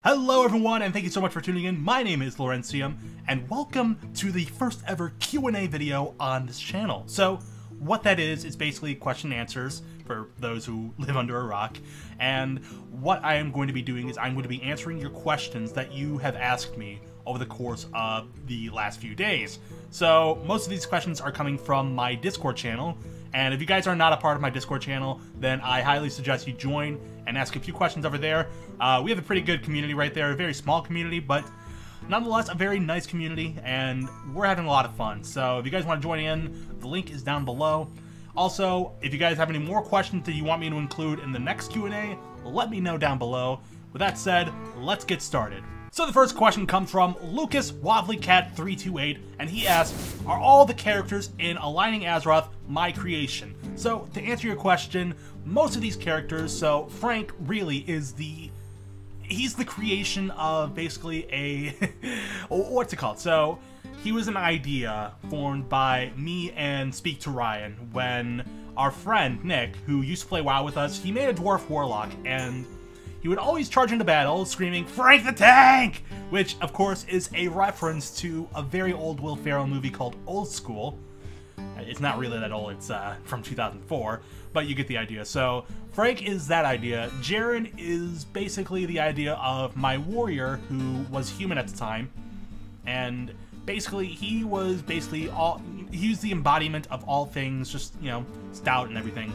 Hello everyone, and thank you so much for tuning in. My name is Lawrencium, and welcome to the first ever Q&A video on this channel. So, what that is basically question and answers for those who live under a rock. And what I am going to be doing is I'm going to be answering your questions that you have asked me over the course of the last few days. So, most of these questions are coming from my Discord channel. And if you guys are not a part of my Discord channel, then I highly suggest you join and ask a few questions over there. We have a pretty good community right there, a very small community, but nonetheless a very nice community, and we're having a lot of fun. So if you guys want to join in, the link is down below. Also, if you guys have any more questions that you want me to include in the next Q&A, let me know down below. With that said, let's get started. So the first question comes from Lucas WobblyCat328, and he asks, are all the characters in Aligning Azeroth my creation? So to answer your question, most of these characters, so Frank really is he's the creation of basically a, what's it called? So he was an idea formed by me and Speak to Ryan when our friend Nick, who used to play WoW with us, he made a Dwarf Warlock, and he would always charge into battle screaming, "Frank the Tank!" Which, of course, is a reference to a very old Will Ferrell movie called Old School. It's not really that old, it's from 2004, but you get the idea. So, Frank is that idea. Jaren is basically the idea of my warrior, who was human at the time, and basically, he was the embodiment of all things, just, you know, stout and everything.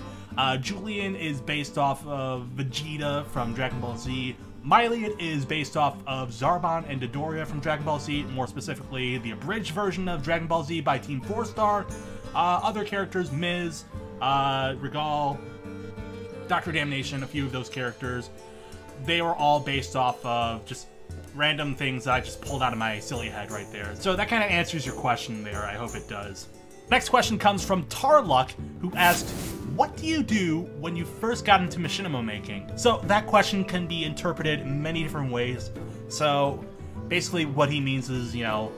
Julian is based off of Vegeta from Dragon Ball Z. Myliot is based off of Zarbon and Dodoria from Dragon Ball Z, more specifically the abridged version of Dragon Ball Z by Team 4-Star. Other characters, Miz, Regal, Dr. Damnation, a few of those characters, they were all based off of just random things that I just pulled out of my silly head right there. So that kind of answers your question there, I hope it does. Next question comes from Tarluck, who asked, what do you do when you first got into machinima making? So that question can be interpreted in many different ways. So basically what he means is, you know,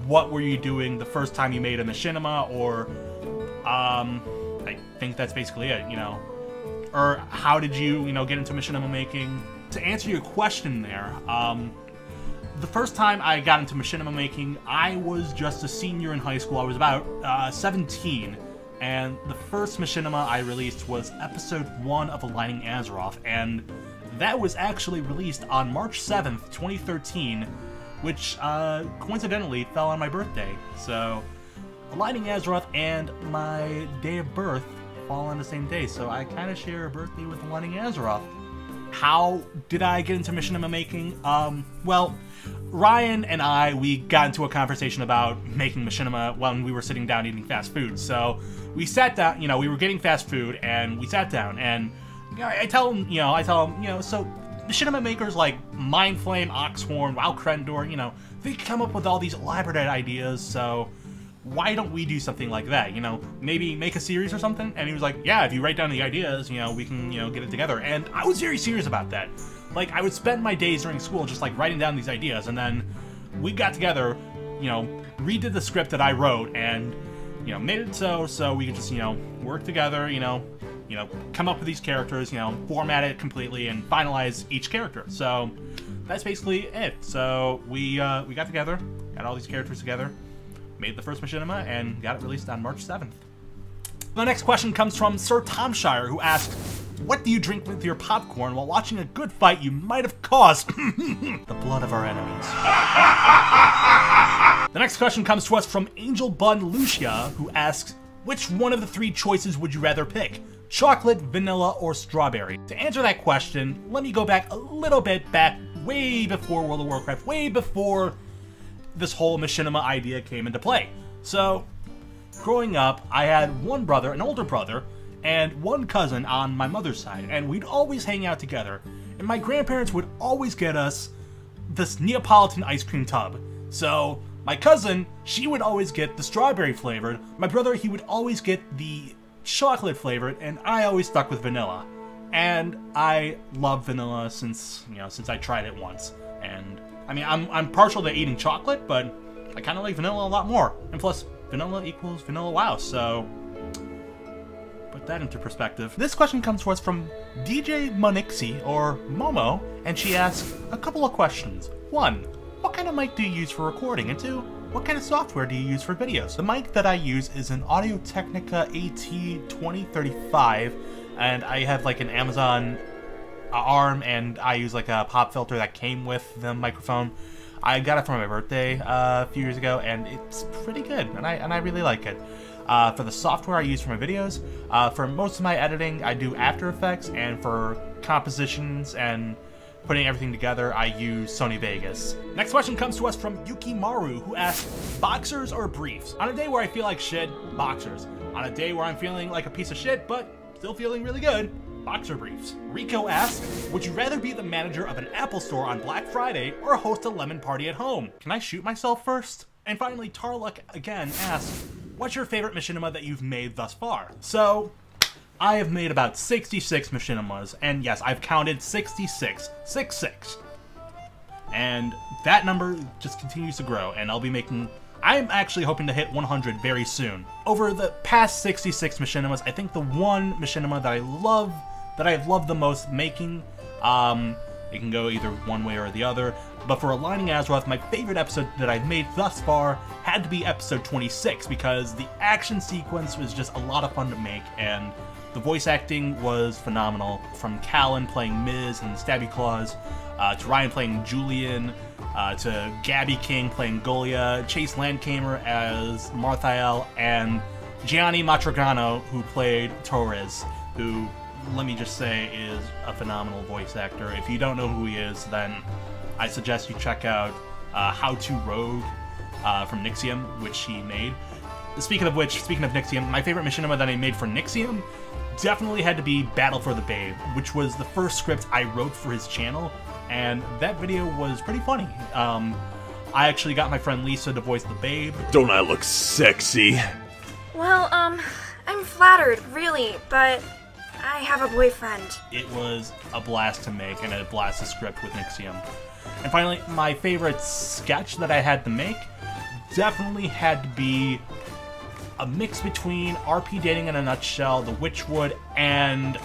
what were you doing the first time you made a machinima, or I think that's basically it, you know. Or how did you, get into machinima making? To answer your question there, the first time I got into machinima making, I was just a senior in high school. I was about 17, and the first machinima I released was episode 1 of Aligning Azeroth, and that was actually released on March 7th, 2013, which coincidentally fell on my birthday. So Aligning Azeroth and my day of birth fall on the same day, so I kind of share a birthday with Aligning Azeroth. How did I get into machinima making? Well, Ryan and we got into a conversation about making machinima when we were sitting down eating fast food. So we sat down, we were getting fast food, and we sat down, and I tell him, so machinima makers like Mindflame, Oxhorn, WoW Krendor, they come up with all these elaborate ideas, so why don't we do something like that, maybe make a series or something? And he was like, yeah, if you write down the ideas, we can, get it together. And I was very serious about that. Like, I would spend my days during school just, like, writing down these ideas, and then we got together, redid the script that I wrote, and, made it so we could just, work together, come up with these characters, format it completely, and finalize each character. So, that's basically it. So, we got together, got all these characters together, made the first machinima, and got it released on March 7th. The next question comes from Sir Tomshire, who asked, what do you drink with your popcorn while watching a good fight you might have caused the blood of our enemies? The next question comes to us from Angel Bun Lucia, who asks, which one of the 3 choices would you rather pick? Chocolate, vanilla, or strawberry? To answer that question, let me go back a little bit way before World of Warcraft, way before this whole machinima idea came into play. So, growing up, I had one brother, an older brother, and one cousin on my mother's side, and we'd always hang out together. And my grandparents would always get us this Neapolitan ice cream tub. So, my cousin, she would always get the strawberry flavored, my brother, he would always get the chocolate flavored, and I always stuck with vanilla. And I love vanilla since I tried it once. And I mean, I'm partial to eating chocolate, but I kind of like vanilla a lot more. And plus, vanilla equals vanilla wow, so. But put that into perspective. This question comes to us from DJ Monixi, or Momo, and she asks a couple of questions. 1. What kind of mic do you use for recording? And 2. What kind of software do you use for videos? The mic that I use is an Audio-Technica AT2035, and I have like an Amazon arm, and I use like a pop filter that came with the microphone. I got it for my birthday a few years ago, and it's pretty good, and I really like it. For the software I use for my videos, for most of my editing, I do After Effects, and for compositions and putting everything together, I use Sony Vegas. Next question comes to us from Yukimaru, who asks, boxers or briefs? On a day where I feel like shit, boxers. On a day where I'm feeling like a piece of shit, but still feeling really good, boxer briefs. Rico asks, would you rather be the manager of an Apple store on Black Friday or host a lemon party at home? Can I shoot myself first? And finally, Tarluk again asks, what's your favorite machinima that you've made thus far? So, I have made about 66 machinimas, and yes, I've counted 66. 6-6. And that number just continues to grow, and I'm actually hoping to hit 100 very soon. Over the past 66 machinimas, I think the one machinima that I've loved the most making, it can go either one way or the other, but for Aligning Azeroth, my favorite episode that I've made thus far had to be episode 26, because the action sequence was just a lot of fun to make, and the voice acting was phenomenal. From Callan playing Miz and Stabby Claws, to Ryan playing Julian, to Gabby King playing Golia, Chase Landkamer as Marthael, and Gianni Matragano, who played Torres, who, let me just say, is a phenomenal voice actor. If you don't know who he is, then I suggest you check out How to Rogue from Nixium, which he made. Speaking of Nixium, my favorite machinima that I made for Nixium definitely had to be Battle for the Babe, which was the first script I wrote for his channel, and that video was pretty funny. I actually got my friend Lisa to voice the Babe. Don't I look sexy? Well, I'm flattered, really, but I have a boyfriend. It was a blast to make, and a blast to script with Nixium. And finally, my favorite sketch that I had to make definitely had to be a mix between RP Dating in a Nutshell, The Witchwood, and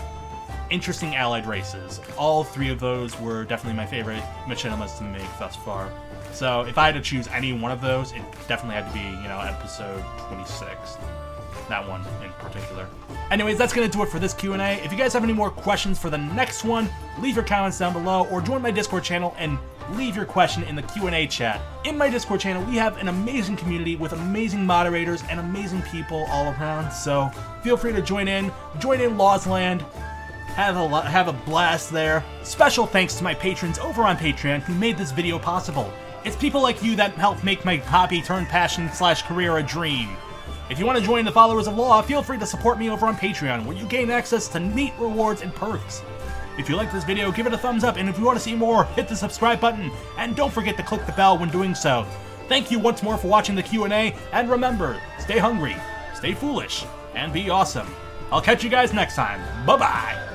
Interesting Allied Races. All three of those were definitely my favorite machinimas to make thus far. So if I had to choose any one of those, it definitely had to be, episode 26. That one in particular. Anyways, that's going to do it for this Q&A. If you guys have any more questions for the next one, leave your comments down below, or join my Discord channel and leave your question in the Q&A chat. In my Discord channel, we have an amazing community with amazing moderators and amazing people all around, so feel free to join in Lawsland, have a blast there. Special thanks to my patrons over on Patreon who made this video possible. It's people like you that help make my hobby turn passion/career a dream. If you want to join the Followers of Law, feel free to support me over on Patreon, where you gain access to neat rewards and perks. If you like this video, give it a thumbs up, and if you want to see more, hit the subscribe button, and don't forget to click the bell when doing so. Thank you once more for watching the Q&A, and remember, stay hungry, stay foolish, and be awesome. I'll catch you guys next time. Bye-bye!